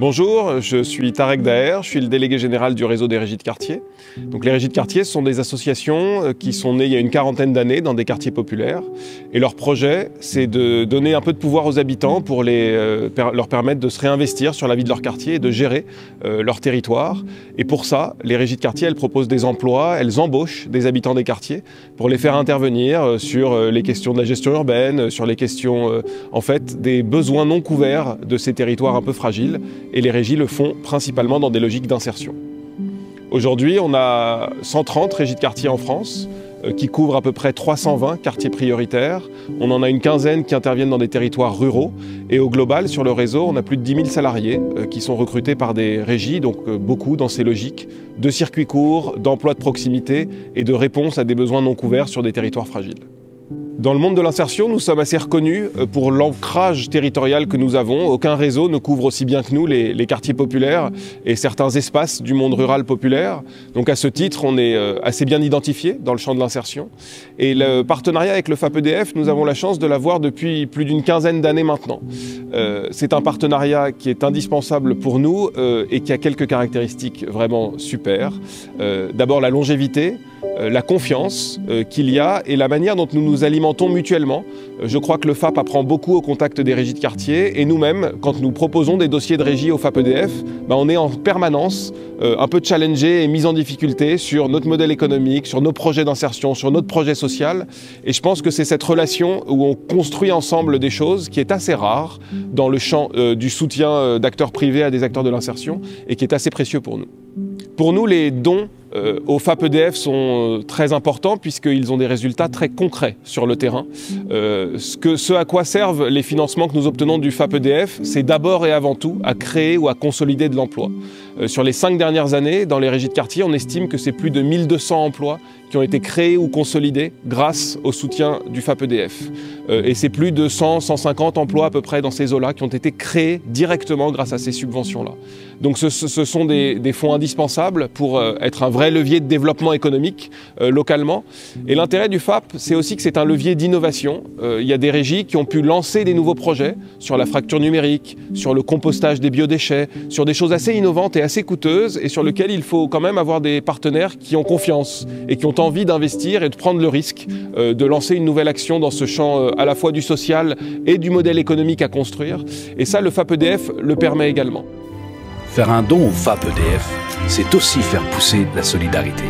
Bonjour, je suis Tarek Daher, je suis le délégué général du réseau des régies de quartier. Donc, les régies de quartier sont des associations qui sont nées il y a une quarantaine d'années dans des quartiers populaires. Et leur projet, c'est de donner un peu de pouvoir aux habitants pour leur permettre de se réinvestir sur la vie de leur quartier et de gérer leur territoire. Et pour ça, les régies de quartier, elles proposent des emplois, elles embauchent des habitants des quartiers pour les faire intervenir sur les questions de la gestion urbaine, sur les questions en fait des besoins non couverts de ces territoires un peu fragiles. Et les régies le font principalement dans des logiques d'insertion. Aujourd'hui, on a 130 régies de quartier en France qui couvrent à peu près 320 quartiers prioritaires. On en a une quinzaine qui interviennent dans des territoires ruraux. Et au global, sur le réseau, on a plus de 10 000 salariés qui sont recrutés par des régies, donc beaucoup dans ces logiques de circuits courts, d'emploi de proximité et de réponse à des besoins non couverts sur des territoires fragiles. Dans le monde de l'insertion, nous sommes assez reconnus pour l'ancrage territorial que nous avons. Aucun réseau ne couvre aussi bien que nous les quartiers populaires et certains espaces du monde rural populaire. Donc à ce titre, on est assez bien identifié dans le champ de l'insertion. Et le partenariat avec le FAPEDF, nous avons la chance de l'avoir depuis plus d'une quinzaine d'années maintenant. C'est un partenariat qui est indispensable pour nous et qui a quelques caractéristiques vraiment super. D'abord la longévité, la confiance qu'il y a et la manière dont nous nous alimentons mutuellement. Je crois que le FAP apprend beaucoup au contact des régies de quartier et nous-mêmes, quand nous proposons des dossiers de régie au FAPEDF, on est en permanence un peu challengé et mis en difficulté sur notre modèle économique, sur nos projets d'insertion, sur notre projet social. Et je pense que c'est cette relation où on construit ensemble des choses qui est assez rare dans le champ du soutien d'acteurs privés à des acteurs de l'insertion et qui est assez précieux pour nous. Pour nous, les dons au FAPEDF sont très importants puisqu'ils ont des résultats très concrets sur le terrain. Ce à quoi servent les financements que nous obtenons du FAPEDF, c'est d'abord et avant tout à créer ou à consolider de l'emploi. Sur les 5 dernières années, dans les régies de quartier, on estime que c'est plus de 1200 emplois qui ont été créés ou consolidés grâce au soutien du FAPEDF. Et c'est plus de 100-150 emplois à peu près dans ces eaux-là qui ont été créés directement grâce à ces subventions-là. Donc ce sont des fonds indispensables pour être un vrai levier de développement économique localement. Et l'intérêt du FAP, c'est aussi que c'est un levier d'innovation. Il y a des régies qui ont pu lancer des nouveaux projets sur la fracture numérique, sur le compostage des biodéchets, sur des choses assez innovantes et assez coûteuses et sur lesquelles il faut quand même avoir des partenaires qui ont confiance et qui ont envie d'investir et de prendre le risque de lancer une nouvelle action dans ce champ à la fois du social et du modèle économique à construire. Et ça, le FAPEDF le permet également. Faire un don au FAPEDF, c'est aussi faire pousser la solidarité.